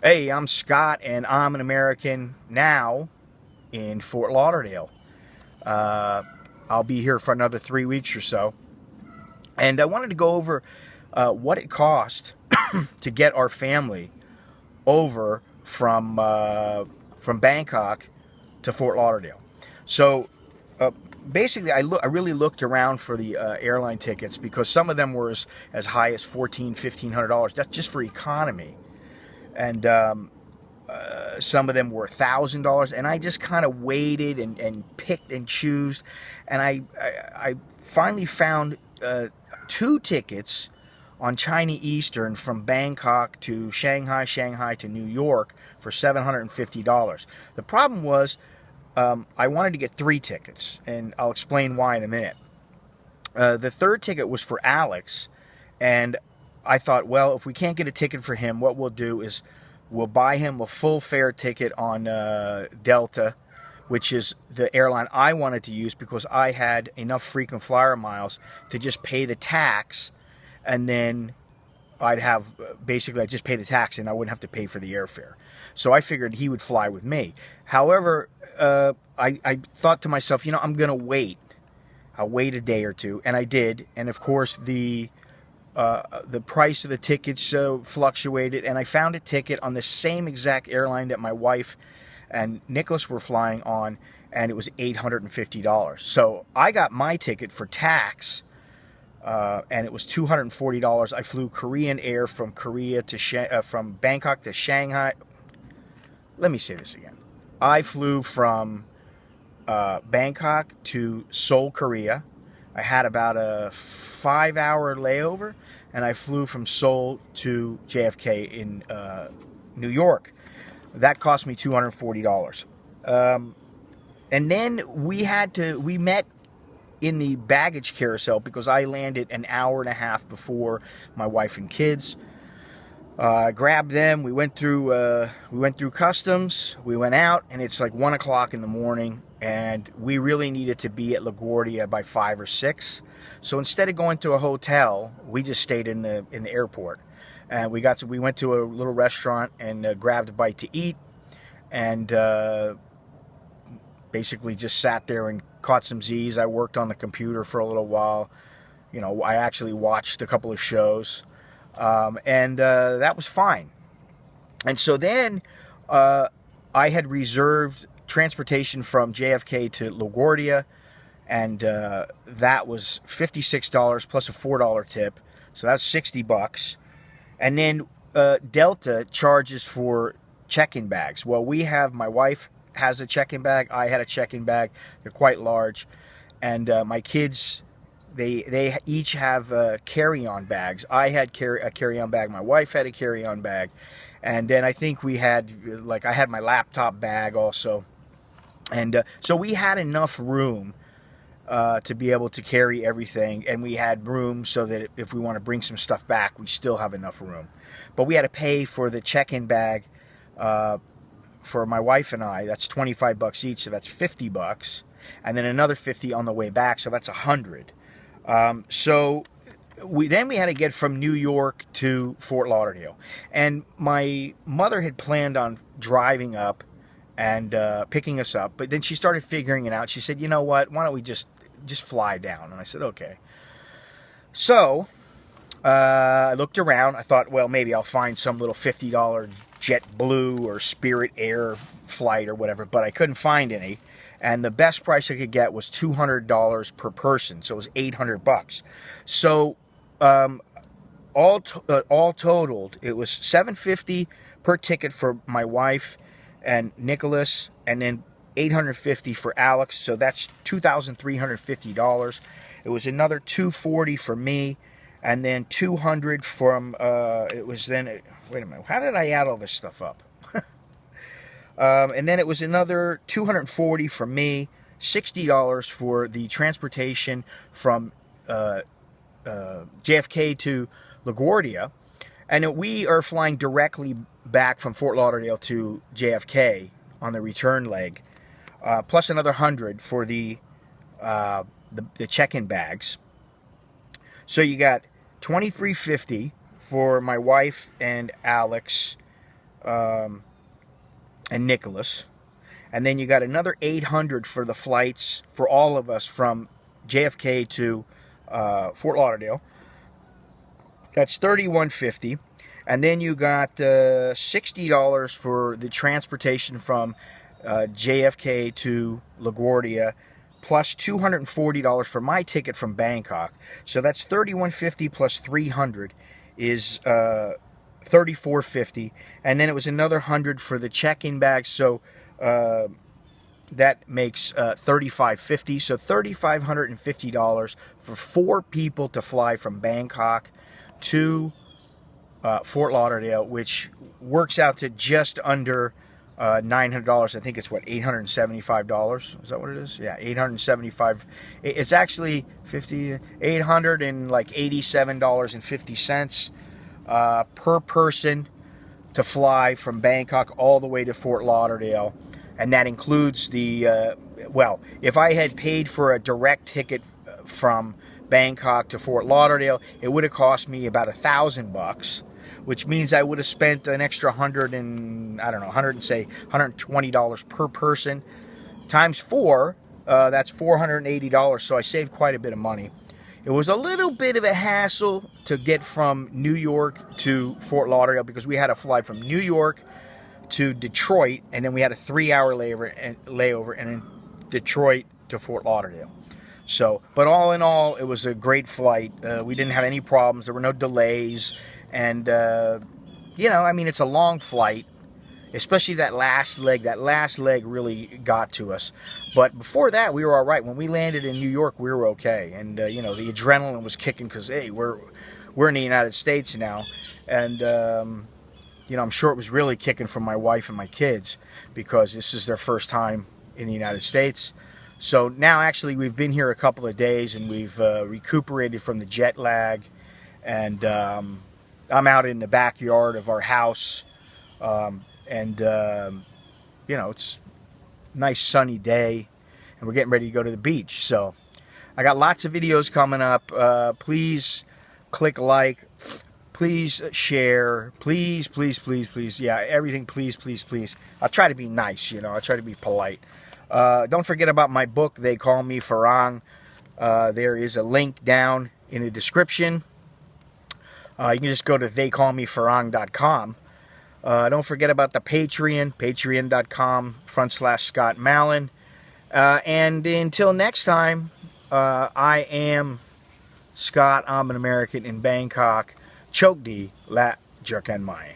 Hey, I'm Scott, and I'm an American now in Fort Lauderdale. Uh, I'll be here for another 3 weeks or so. And I wanted to go over what it cost to get our family over from Bangkok to Fort Lauderdale. So uh, basically, I really looked around for the airline tickets because some of them were as high as $1,400, $1,500. That's just for economy. And some of them were $1,000, and I just kind of waited and picked and chose, and I finally found two tickets on China Eastern from Bangkok to Shanghai, Shanghai to New York for $750. The problem was I wanted to get three tickets, and I'll explain why in a minute. The third ticket was for Alex, and I thought, well, if we can't get a ticket for him, what we'll do is we'll buy him a full fare ticket on Delta, which is the airline I wanted to use because I had enough frequent flyer miles to just pay the tax, and then I'd just pay the tax and I wouldn't have to pay for the airfare. So I figured he would fly with me. However, I thought to myself, I'm going to wait. I'll wait a day or two, and I did. And of course, the price of the tickets fluctuated, and I found a ticket on the same exact airline that my wife and Nicholas were flying on, and it was $850. So I got my ticket for tax, and it was $240. I flew Korean Air from from Bangkok to Shanghai. Let me say this again. I flew from Bangkok to Seoul, Korea. I had about a 5-hour layover, and I flew from Seoul to JFK in New York. That cost me $240. And then we met in the baggage carousel because I landed an hour and a half before my wife and kids. I grabbed them. We went through customs. We went out, and it's like 1 o'clock in the morning, and we really needed to be at LaGuardia by 5 or 6. So instead of going to a hotel, we just stayed in the airport, and we went to a little restaurant and grabbed a bite to eat, and basically just sat there and caught some Z's. I worked on the computer for a little while. I actually watched a couple of shows. And that was fine. And so then I had reserved transportation from JFK to LaGuardia, and that was $56 plus a $4 tip, so that's $60. And then Delta charges for check-in bags. Well, my wife has a check-in bag. I had a check-in bag. They're quite large, and my kids. They each have carry-on bags. I had a carry-on bag. My wife had a carry-on bag. And then I think I had my laptop bag also. And so we had enough room to be able to carry everything. And we had room so that if we want to bring some stuff back, we still have enough room. But we had to pay for the check-in bag for my wife and I. That's $25 each, so that's $50. And then another $50 on the way back, so that's $100. So we had to get from New York to Fort Lauderdale, and my mother had planned on driving up and picking us up, but then she started figuring it out. She said, "You know what? Why don't we just fly down?" And I said, "Okay." So I looked around. I thought, well, maybe I'll find some little $50 JetBlue or Spirit Air flight or whatever, but I couldn't find any. And the best price I could get was $200 per person, so it was $800. So all totaled, it was $750 per ticket for my wife and Nicholas, and then $850 for Alex. So that's $2,350. It was another $240 for me, and then $200 from. It was then. Wait a minute. How did I add all this stuff up? And then it was another $240 for me, $60 for the transportation from JFK to LaGuardia. And we are flying directly back from Fort Lauderdale to JFK on the return leg, plus another $100 for the check-in bags. So you got $2,350 for my wife and Alex and Nicholas. And then you got another $800 for the flights for all of us from JFK to Fort Lauderdale. That's $31.50. And then you got $60 for the transportation from JFK to LaGuardia, plus $240 for my ticket from Bangkok. So that's $31.50 plus $300 is $34.50. And then it was another $100 for the check-in bag. So that makes $35.50. So $3,550 for 4 people to fly from Bangkok to Fort Lauderdale, which works out to just under $900. I think it's what, $875. Is that what it is? Yeah, $875. It's actually $887.50 per person to fly from Bangkok all the way to Fort Lauderdale, and that includes the well, if I had paid for a direct ticket from Bangkok to Fort Lauderdale, it would have cost me about $1,000, which means I would have spent an extra $120 per person times 4. That's $480. So I saved quite a bit of money. It was a little bit of a hassle to get from New York to Fort Lauderdale because we had to fly from New York to Detroit, and then we had a 3-hour layover, and then Detroit to Fort Lauderdale. So, but all in all, it was a great flight. We didn't have any problems. There were no delays. And, you know, I mean, it's a long flight, especially that last leg. That last leg really got to us. But before that, we were all right. When we landed in New York, we were okay. And, you know, the adrenaline was kicking because, hey, we're in the United States now. And, you know, I'm sure it was really kicking for my wife and my kids because this is their first time in the United States. So now, actually, we've been here a couple of days, and we've recuperated from the jet lag. And I'm out in the backyard of our house, and you know, it's a nice sunny day, and we're getting ready to go to the beach. So I got lots of videos coming up. Please click like, please share, please, yeah, everything, please. I'll try to be nice, you know, I'll try to be polite. Don't forget about my book, They Call Me Farang. There is a link down in the description. You can just go to theycallmefarang.com. Don't forget about the Patreon, patreon.com/Scott Mallon. And until next time, I am Scott. I'm an American in Bangkok. Chok di la jerken mai.